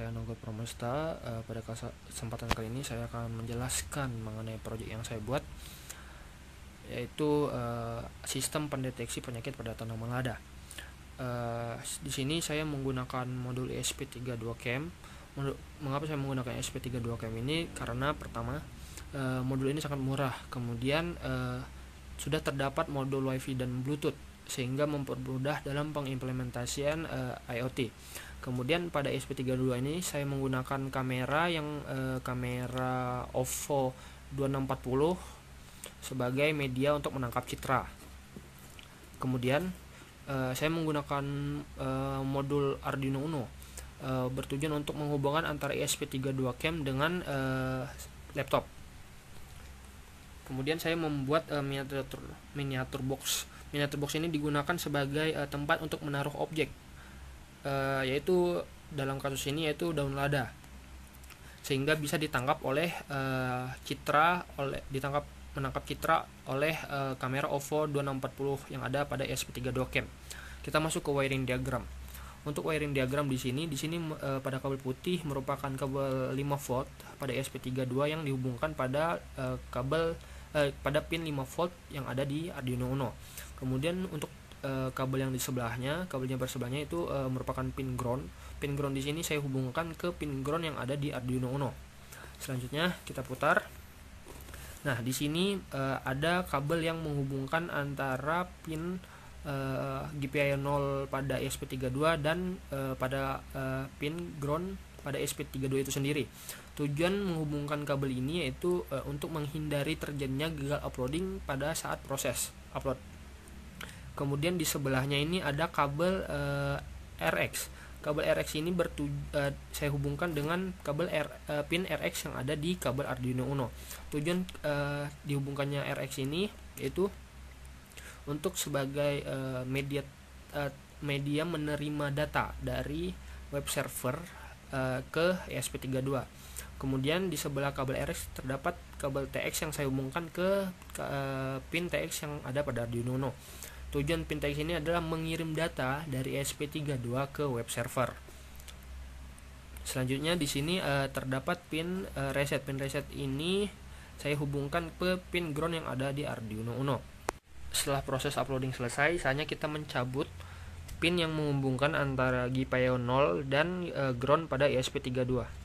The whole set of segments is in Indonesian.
saya Nonggo Pramesta. Pada kesempatan kali ini saya akan menjelaskan mengenai proyek yang saya buat, yaitu sistem pendeteksi penyakit pada tanaman lada. Di sini saya menggunakan modul ESP32Chem. Mengapa saya menggunakan ESP32Chem ini? Karena pertama, modul ini sangat murah. Kemudian sudah terdapat modul WiFi dan Bluetooth, sehingga mempermudah dalam pengimplementasian IoT. Kemudian pada ESP32 ini saya menggunakan kamera yang kamera OVO 2640 sebagai media untuk menangkap citra. Kemudian saya menggunakan modul Arduino Uno bertujuan untuk menghubungkan antara ESP32Chem dengan laptop. Kemudian saya membuat miniatur box. Miniatur box ini digunakan sebagai tempat untuk menaruh objek, yaitu dalam kasus ini yaitu daun lada, sehingga bisa ditangkap oleh menangkap citra oleh kamera OVO 2640 yang ada pada ESP32Chem. Kita masuk ke wiring diagram. Untuk wiring diagram di sini pada kabel putih merupakan kabel 5 volt pada ESP32 yang dihubungkan pada pada pin 5 volt yang ada di Arduino Uno. Kemudian untuk kabel yang di sebelahnya, kabelnya bersebelahnya itu merupakan pin ground. Pin ground di sini saya hubungkan ke pin ground yang ada di Arduino Uno. Selanjutnya kita putar. Nah, di sini ada kabel yang menghubungkan antara pin GPIO 0 pada ESP32 dan pada pin ground pada ESP32 itu sendiri. Tujuan menghubungkan kabel ini yaitu untuk menghindari terjadinya gagal uploading pada saat proses upload. Kemudian di sebelahnya ini ada kabel RX. Kabel RX ini saya hubungkan dengan kabel pin RX yang ada di kabel Arduino Uno. Tujuan dihubungkannya RX ini yaitu untuk sebagai media menerima data dari web server ke ESP32. Kemudian di sebelah kabel RX terdapat kabel TX yang saya hubungkan ke pin TX yang ada pada Arduino Uno. Tujuan pin TX ini adalah mengirim data dari ESP32 ke web server. Selanjutnya di sini terdapat pin reset. Pin reset ini saya hubungkan ke pin ground yang ada di Arduino Uno. Setelah proses uploading selesai, saatnya kita mencabut pin yang menghubungkan antara GPIO 0 dan ground pada ESP32.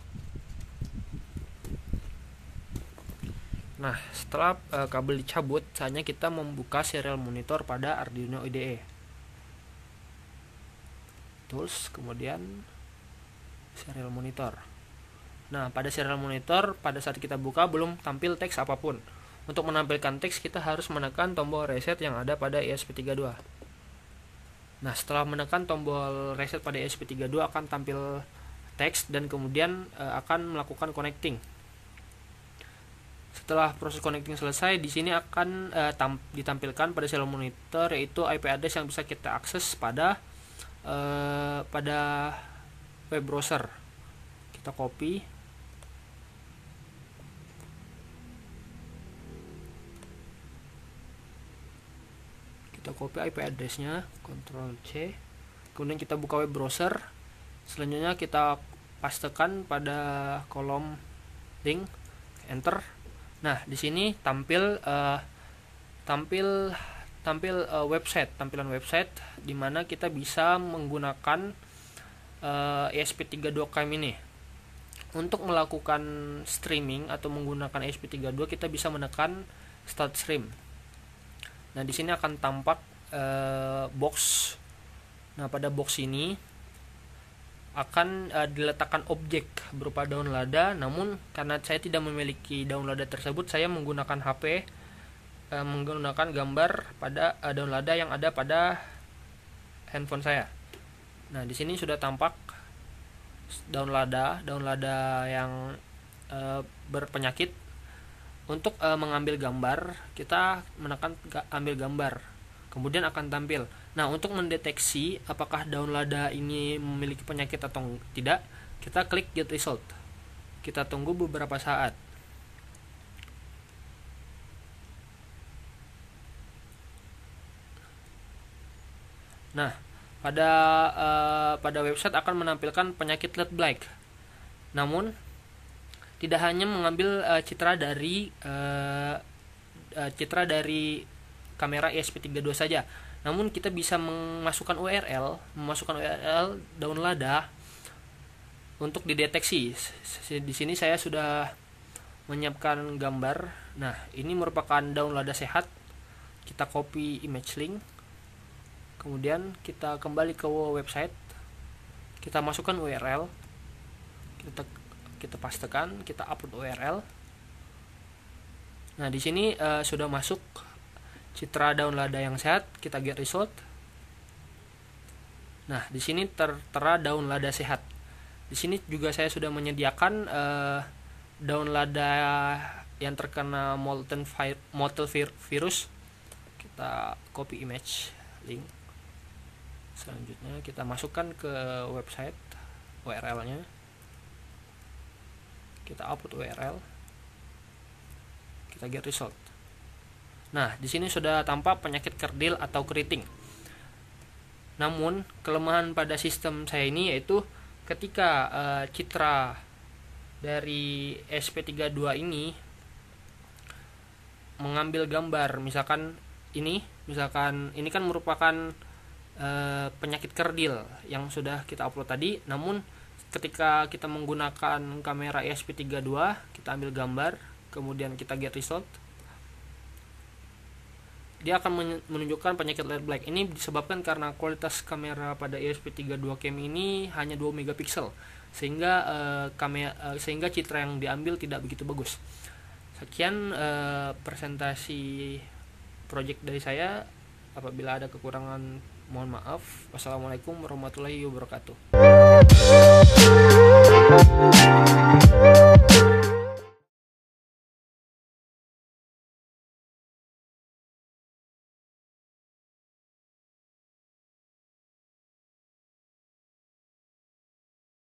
Nah, setelah kabel dicabut, saatnya kita membuka serial monitor pada Arduino IDE. Tools, kemudian serial monitor. Nah, pada serial monitor, pada saat kita buka belum tampil teks apapun. Untuk menampilkan teks, kita harus menekan tombol reset yang ada pada ESP32. Nah, setelah menekan tombol reset pada ESP32 akan tampil teks dan kemudian akan melakukan connecting. Setelah proses connecting selesai, di sini akan ditampilkan pada serial monitor yaitu IP address yang bisa kita akses pada web browser. Kita copy. Kita copy IP address-nya, Ctrl C. Kemudian kita buka web browser. Selanjutnya kita pastekan pada kolom link, enter. Nah, di sini tampil website, tampilan website di mana kita bisa menggunakan ESP32Chem ini. Untuk melakukan streaming atau menggunakan ESP32 kita bisa menekan start stream. Nah, di sini akan tampak box. Nah, pada box ini akan diletakkan objek berupa daun lada, namun karena saya tidak memiliki daun lada tersebut, saya menggunakan HP menggunakan gambar pada daun lada yang ada pada handphone saya. Nah, di sini sudah tampak daun lada yang berpenyakit. Untuk mengambil gambar, kita menekan ambil gambar, kemudian akan tampil. Nah, untuk mendeteksi apakah daun lada ini memiliki penyakit atau tidak, kita klik get result. Kita tunggu beberapa saat. Nah, pada website akan menampilkan penyakit lead blight. Namun tidak hanya mengambil citra dari kamera ESP32 saja, namun kita bisa memasukkan URL daun lada untuk dideteksi. Di sini saya sudah menyiapkan gambar. Nah, ini merupakan daun lada sehat. Kita copy image link, kemudian kita kembali ke website, kita masukkan URL, kita pastekan, kita upload URL. Nah, di sini sudah masuk citra daun lada yang sehat, kita get result. Nah, di sini tertera daun lada sehat. Di sini juga saya sudah menyediakan daun lada yang terkena molten virus. Kita copy image link. Selanjutnya kita masukkan ke website URL-nya. Kita upload URL. Kita get result. Nah, di sini sudah tampak penyakit kerdil atau keriting. Namun, kelemahan pada sistem saya ini yaitu ketika citra dari ESP32 ini mengambil gambar, misalkan ini kan merupakan penyakit kerdil yang sudah kita upload tadi. Namun, ketika kita menggunakan kamera ESP32, kita ambil gambar, kemudian kita get result, dia akan menunjukkan penyakit LED black. Ini disebabkan karena kualitas kamera pada ESP32 Cam ini hanya 2 megapiksel, sehingga sehingga citra yang diambil tidak begitu bagus. Sekian presentasi project dari saya. Apabila ada kekurangan, mohon maaf. Wassalamualaikum warahmatullahi wabarakatuh.